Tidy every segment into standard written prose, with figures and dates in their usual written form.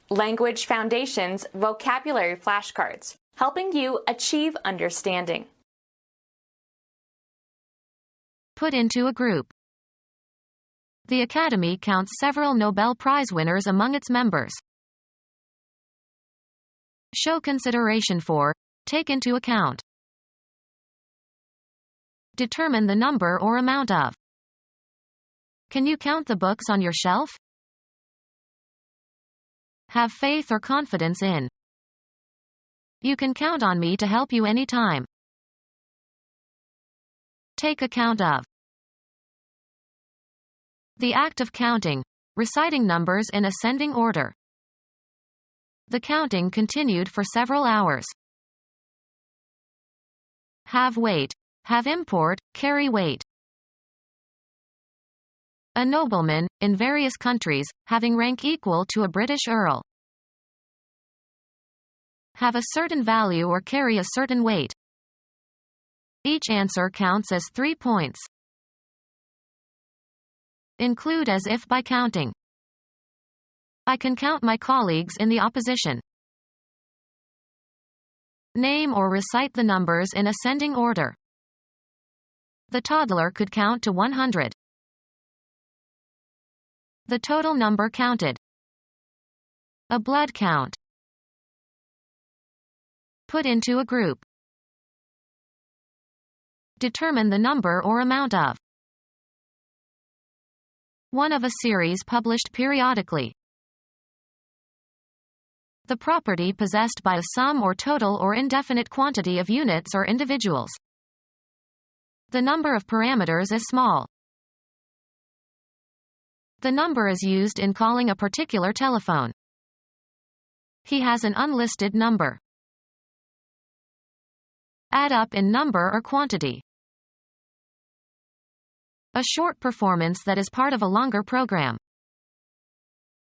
Language Foundations Vocabulary Flashcards, helping you achieve understanding. Put into a group. The Academy counts several Nobel Prize winners among its members. Show consideration for, take into account. Determine the number or amount of. Can you count the books on your shelf? Have faith or confidence in. You can count on me to help you anytime. Take account of. The act of counting, reciting numbers in ascending order. The counting continued for several hours. Have weight, have import, carry weight. A nobleman, in various countries, having rank equal to a British earl. Have a certain value or carry a certain weight. Each answer counts as 3 points. Include as if by counting. I can count my colleagues in the opposition. Name or recite the numbers in ascending order. The toddler could count to 100. The total number counted. A blood count. Put into a group. Determine the number or amount of. One of a series published periodically. The property possessed by a sum or total or indefinite quantity of units or individuals. The number of parameters is small. The number is used in calling a particular telephone. He has an unlisted number. Add up in number or quantity. A short performance that is part of a longer program.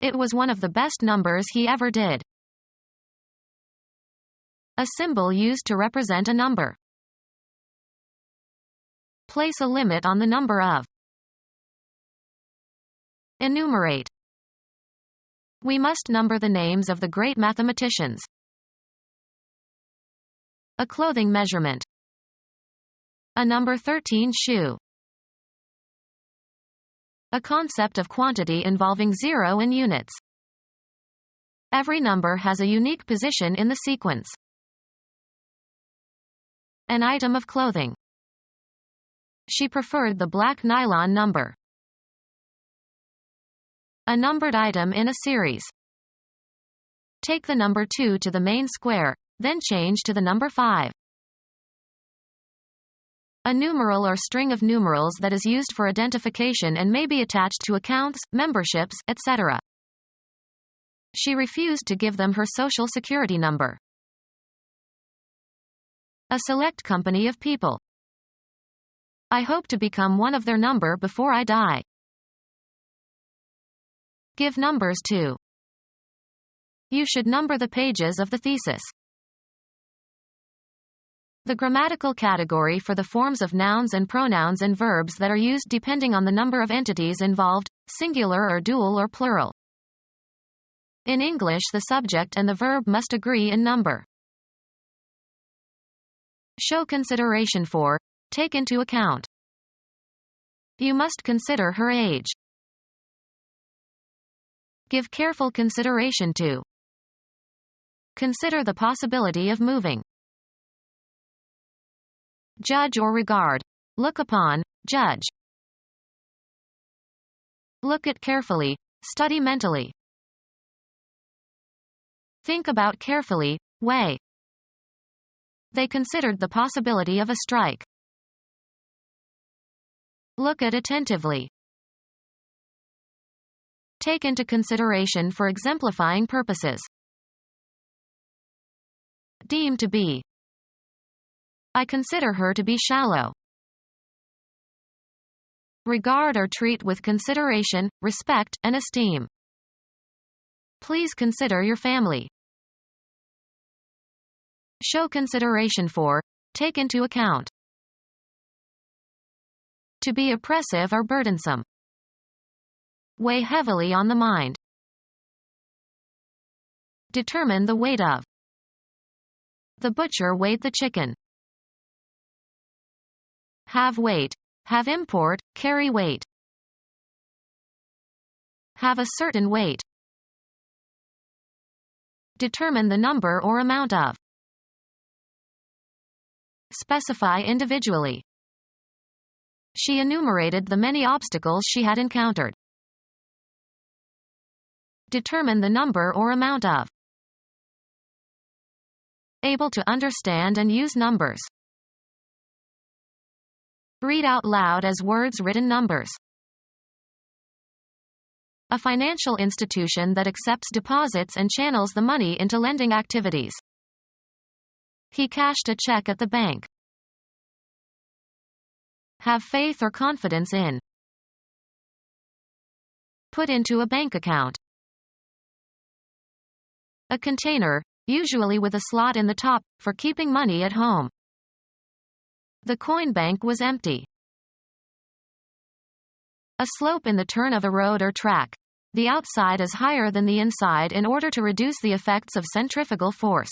It was one of the best numbers he ever did. A symbol used to represent a number. Place a limit on the number of. Enumerate. We must number the names of the great mathematicians. A clothing measurement. A number 13 shoe. A concept of quantity involving zero and units. Every number has a unique position in the sequence. An item of clothing. She preferred the black nylon number. A numbered item in a series. Take the number 2 to the main square, then change to the number 5. A numeral or string of numerals that is used for identification and may be attached to accounts, memberships, etc. She refused to give them her social security number. A select company of people. I hope to become one of their number before I die. Give numbers to. You should number the pages of the thesis. The grammatical category for the forms of nouns and pronouns and verbs that are used depending on the number of entities involved, singular or dual or plural. In English, the subject and the verb must agree in number. Show consideration for, take into account. You must consider her age. Give careful consideration to. Consider the possibility of moving. Judge or regard. Look upon, judge. Look at carefully, study mentally. Think about carefully, weigh. They considered the possibility of a strike. Look at attentively. Take into consideration for exemplifying purposes. Deem to be. I consider her to be shallow. Regard or treat with consideration, respect, and esteem. Please consider your family. Show consideration for, take into account. To be oppressive or burdensome. Weigh heavily on the mind. Determine the weight of. The butcher weighed the chicken. Have weight. Have import, carry weight. Have a certain weight. Determine the number or amount of. Specify individually. She enumerated the many obstacles she had encountered. Determine the number or amount of. Able to understand and use numbers. Read out loud as words written numbers. A financial institution that accepts deposits and channels the money into lending activities. He cashed a check at the bank. Have faith or confidence in. Put into a bank account. A container, usually with a slot in the top, for keeping money at home. The coin bank was empty. A slope in the turn of a road or track. The outside is higher than the inside in order to reduce the effects of centrifugal force.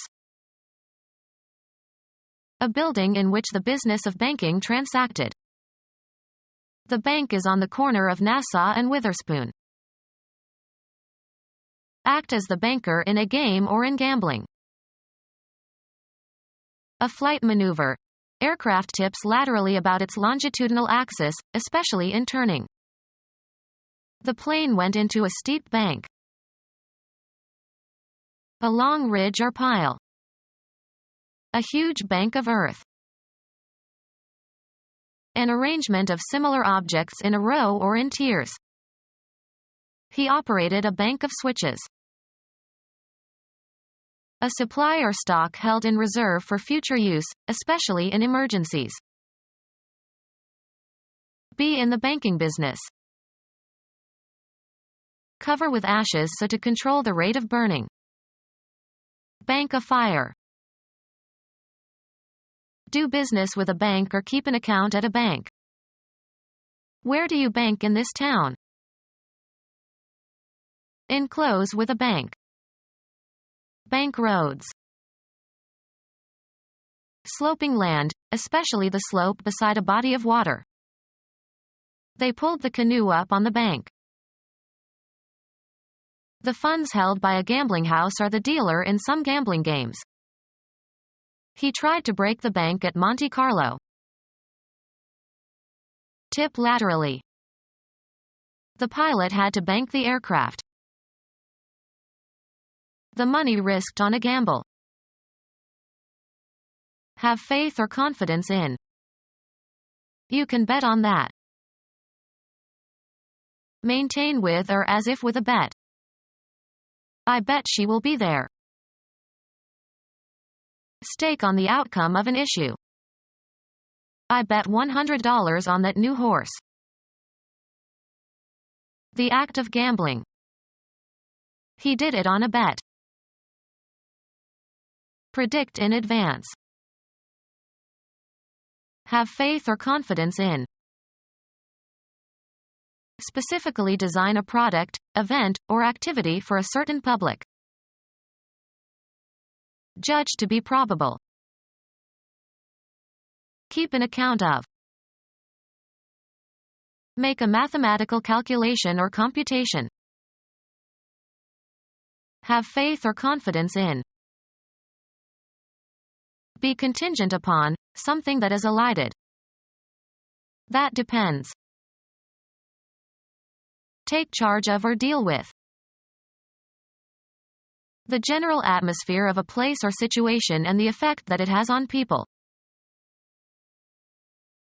A building in which the business of banking transacted. The bank is on the corner of Nassau and Witherspoon. Act as the banker in a game or in gambling. A flight maneuver. Aircraft tips laterally about its longitudinal axis, especially in turning. The plane went into a steep bank. A long ridge or pile. A huge bank of earth. An arrangement of similar objects in a row or in tiers. He operated a bank of switches. A supply or stock held in reserve for future use, especially in emergencies. Be in the banking business. Cover with ashes so to control the rate of burning. Bank a fire. Do business with a bank or keep an account at a bank. Where do you bank in this town? Enclose with a bank. Bank roads. Sloping land, especially the slope beside a body of water. They pulled the canoe up on the bank. The funds held by a gambling house are the dealer in some gambling games. He tried to break the bank at Monte Carlo. Tip laterally. The pilot had to bank the aircraft. The money risked on a gamble. Have faith or confidence in. You can bet on that. Maintain with or as if with a bet. I bet she will be there. Stake on the outcome of an issue. I bet $100 on that new horse. The act of gambling. He did it on a bet. Predict in advance. Have faith or confidence in. Specifically design a product, event, or activity for a certain public. Judge to be probable. Keep an account of. Make a mathematical calculation or computation. Have faith or confidence in. Be contingent upon, something that is elided. That depends. Take charge of or deal with. The general atmosphere of a place or situation and the effect that it has on people.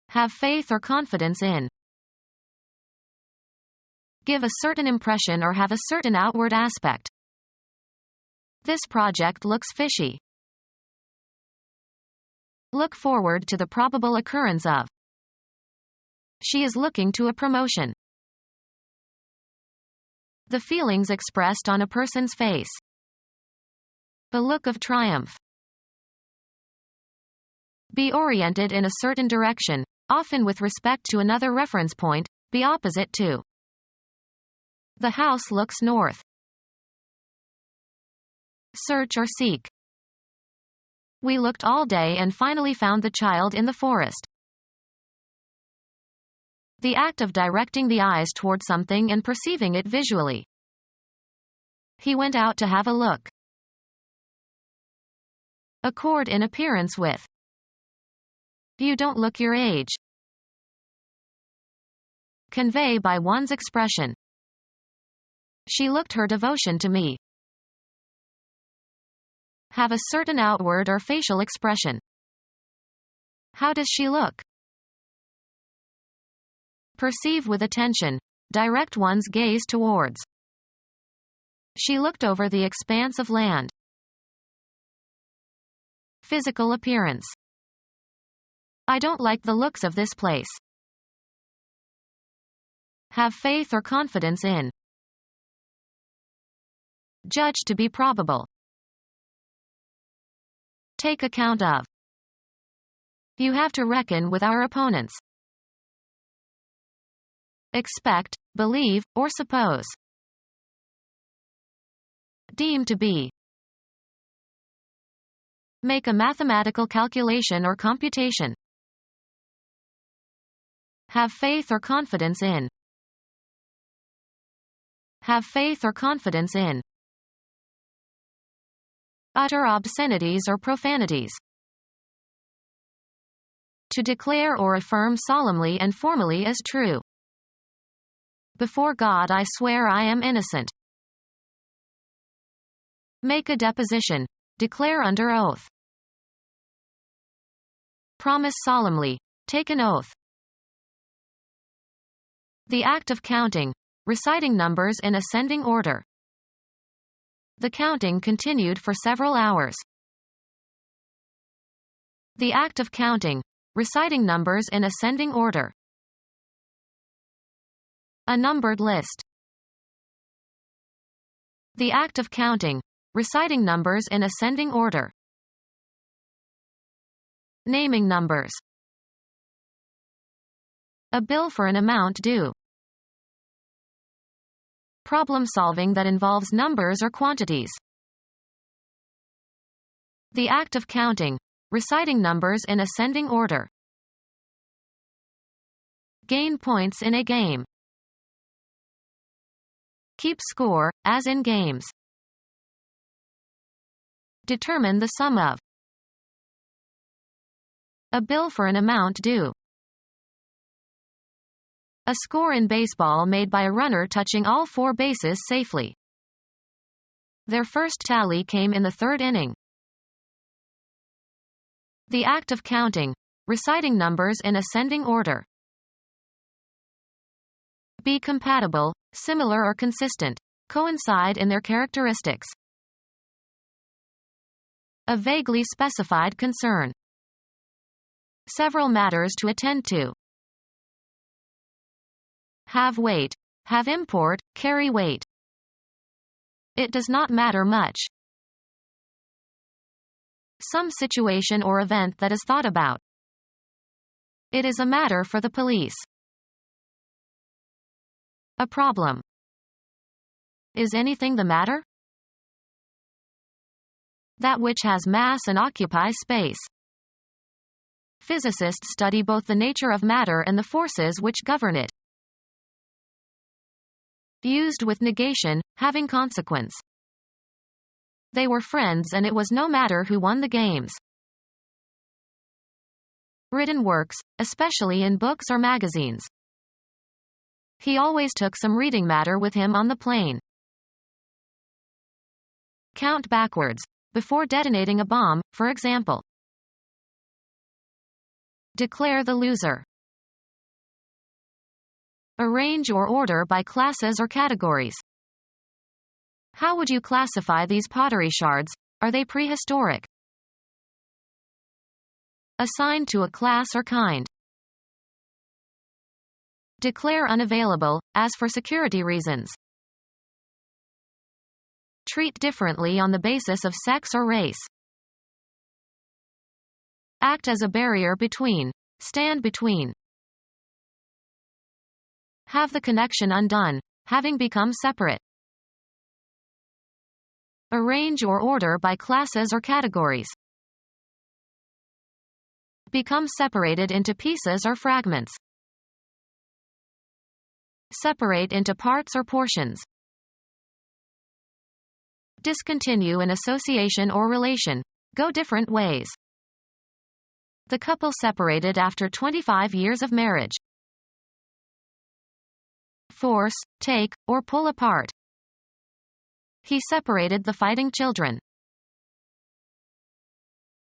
Have faith or confidence in. Give a certain impression or have a certain outward aspect. This project looks fishy. Look forward to the probable occurrence of. She is looking to a promotion. The feelings expressed on a person's face. A look of triumph. Be oriented in a certain direction, often with respect to another reference point, be opposite to. The house looks north. search or seek. We looked all day and finally found the child in the forest. The act of directing the eyes toward something and perceiving it visually. He went out to have a look. Accord in appearance with. You don't look your age. Convey by one's expression. She looked her devotion to me. Have a certain outward or facial expression. How does she look? Perceive with attention. Direct one's gaze towards. She looked over the expanse of land. Physical appearance. I don't like the looks of this place. Have faith or confidence in. Judge to be probable. Take account of. You have to reckon with our opponents. Expect, believe, or suppose. Deem to be. Make a mathematical calculation or computation. Have faith or confidence in. Have faith or confidence in. Utter obscenities or profanities. To declare or affirm solemnly and formally as true. Before God I swear I am innocent. Make a deposition. Declare under oath. Promise solemnly. Take an oath. The act of counting. Reciting numbers in ascending order. The counting continued for several hours. The act of counting. Reciting numbers in ascending order. A numbered list. The act of counting. Reciting numbers in ascending order. Naming numbers. A bill for an amount due. Problem solving that involves numbers or quantities. The act of counting. Reciting numbers in ascending order. Gain points in a game. Keep score, as in games. Determine the sum of. A bill for an amount due. A score in baseball made by a runner touching all 4 bases safely. Their first tally came in the 3rd inning. The act of counting. Reciting numbers in ascending order. Be compatible, similar or consistent. Coincide in their characteristics. A vaguely specified concern. Several matters to attend to. Have weight. Have import, carry weight. It does not matter much. Some situation or event that is thought about. It is a matter for the police. A problem. Is anything the matter? That which has mass and occupies space. Physicists study both the nature of matter and the forces which govern it. Used with negation, having consequence. They were friends and it was no matter who won the games. Written works, especially in books or magazines. He always took some reading matter with him on the plane. Count backwards. Before detonating a bomb, for example. Declare the loser. Arrange or order by classes or categories. How would you classify these pottery shards? Are they prehistoric? Assign to a class or kind. Declare unavailable, as for security reasons. Treat differently on the basis of sex or race. Act as a barrier between. Stand between. Have the connection undone, having become separate. Arrange or order by classes or categories. Become separated into pieces or fragments. Separate into parts or portions. Discontinue an association or relation. Go different ways. The couple separated after 25 years of marriage. Force, take, or pull apart. He separated the fighting children.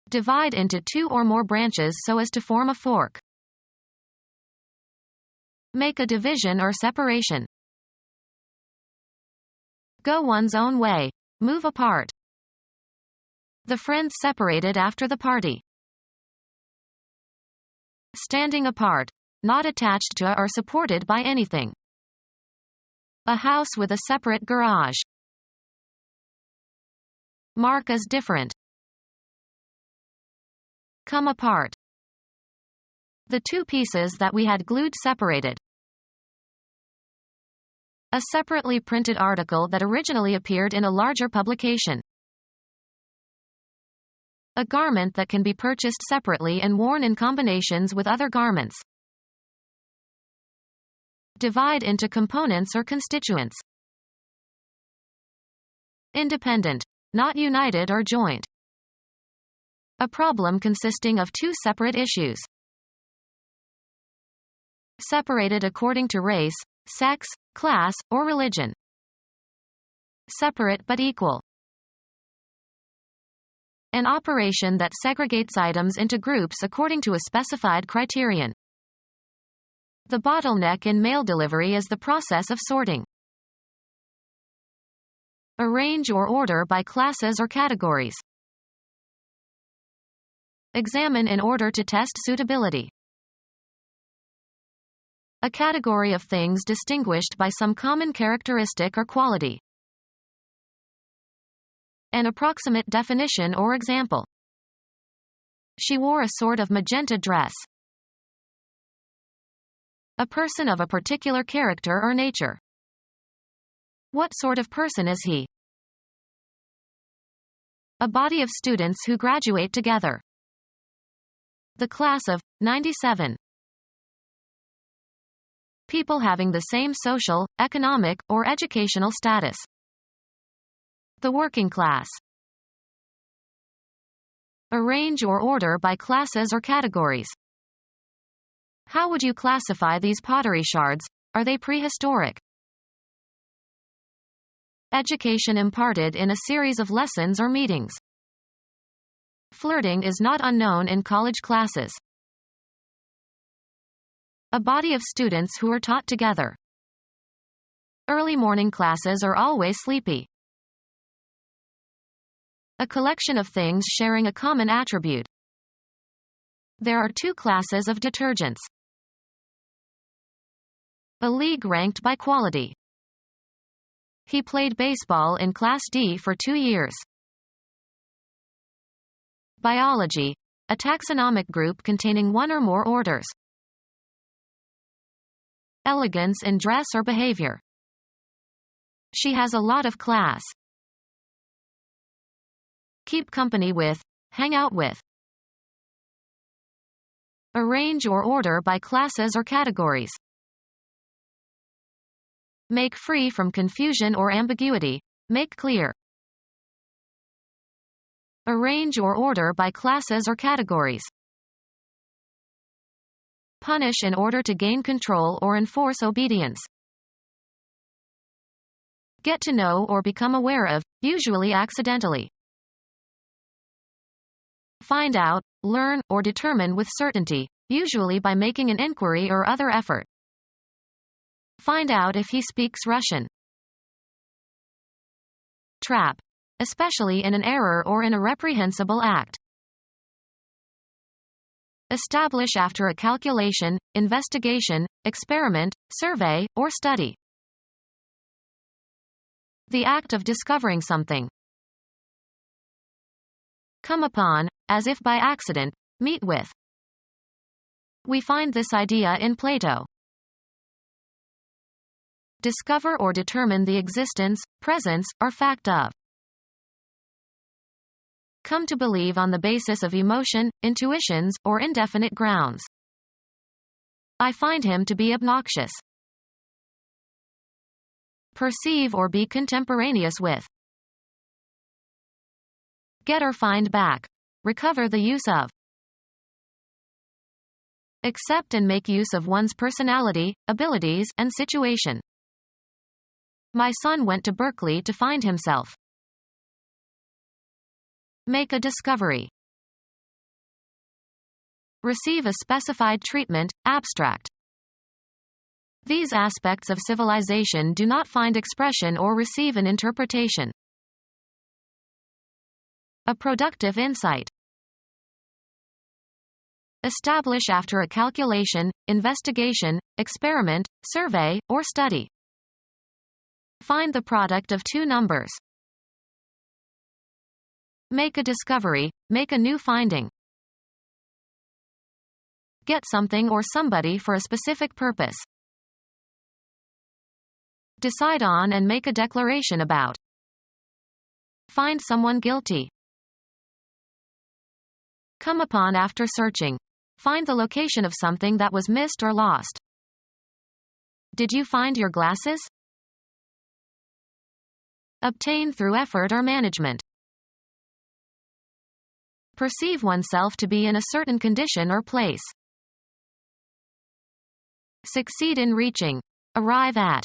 Divide into two or more branches so as to form a fork. Make a division or separation. Go one's own way. Move apart. The friends separated after the party. Standing apart. Not attached to or supported by anything. A house with a separate garage. Mark as different. Come apart. The two pieces that we had glued separated. A separately printed article that originally appeared in a larger publication. A garment that can be purchased separately and worn in combinations with other garments. Divide into components or constituents. Independent, not united or joint. A problem consisting of two separate issues. Separated according to race, sex, class, or religion. Separate but equal. An operation that segregates items into groups according to a specified criterion. The bottleneck in mail delivery is the process of sorting. Arrange or order by classes or categories. Examine in order to test suitability. A category of things distinguished by some common characteristic or quality. An approximate definition or example. She wore a sort of magenta dress. A person of a particular character or nature. What sort of person is he? A body of students who graduate together. The class of 97. People having the same social, economic, or educational status. The working class. Arrange or order by classes or categories. How would you classify these pottery shards? Are they prehistoric? Education imparted in a series of lessons or meetings. Flirting is not unknown in college classes. A body of students who are taught together. Early morning classes are always sleepy. A collection of things sharing a common attribute. There are two classes of detergents. A league ranked by quality. He played baseball in Class D for 2 years. Biology. A taxonomic group containing one or more orders. Elegance in dress or behavior. She has a lot of class. Keep company with, hang out with. Arrange or order by classes or categories. Make free from confusion or ambiguity. Make clear. Arrange or order by classes or categories. Punish in order to gain control or enforce obedience. Get to know or become aware of, usually accidentally. Find out, learn, or determine with certainty, usually by making an inquiry or other effort. Find out if he speaks Russian. Trap. Especially in an error or in a reprehensible act. Establish after a calculation, investigation, experiment, survey, or study. The act of discovering something. Come upon, as if by accident, meet with. We find this idea in Plato. Discover or determine the existence, presence, or fact of. come to believe on the basis of emotion, intuitions, or indefinite grounds. I find him to be obnoxious. Perceive or be contemporaneous with. Get or find back. Recover the use of. Accept and make use of one's personality, abilities, and situation. My son went to Berkeley to find himself. Make a discovery. Receive a specified treatment, abstract. These aspects of civilization do not find expression or receive an interpretation. A productive insight. Establish after a calculation, investigation, experiment, survey, or study. Find the product of two numbers. Make a discovery, make a new finding. Get something or somebody for a specific purpose. Decide on and make a declaration about. Find someone guilty. Come upon after searching. Find the location of something that was missed or lost. Did you find your glasses? Obtain through effort or management. Perceive oneself to be in a certain condition or place. Succeed in reaching. Arrive at.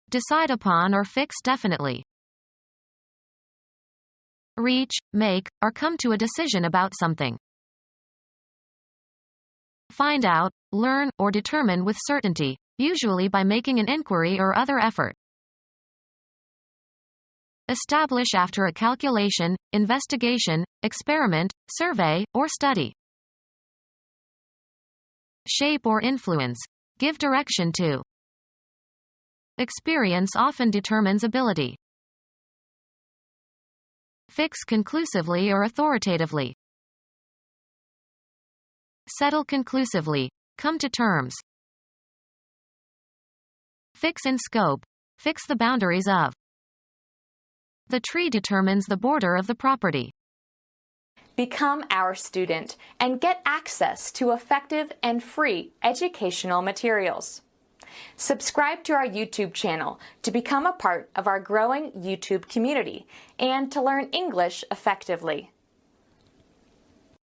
Decide upon or fix definitely. Reach, make, or come to a decision about something. Find out, learn, or determine with certainty, usually by making an inquiry or other effort. Establish after a calculation, investigation, experiment, survey, or study. Shape or influence. Give direction to. Experience often determines ability. Fix conclusively or authoritatively. Settle conclusively. Come to terms. Fix in scope. Fix the boundaries of. The tree determines the border of the property. Become our student and get access to effective and free educational materials. Subscribe to our YouTube channel to become a part of our growing YouTube community and to learn English effectively.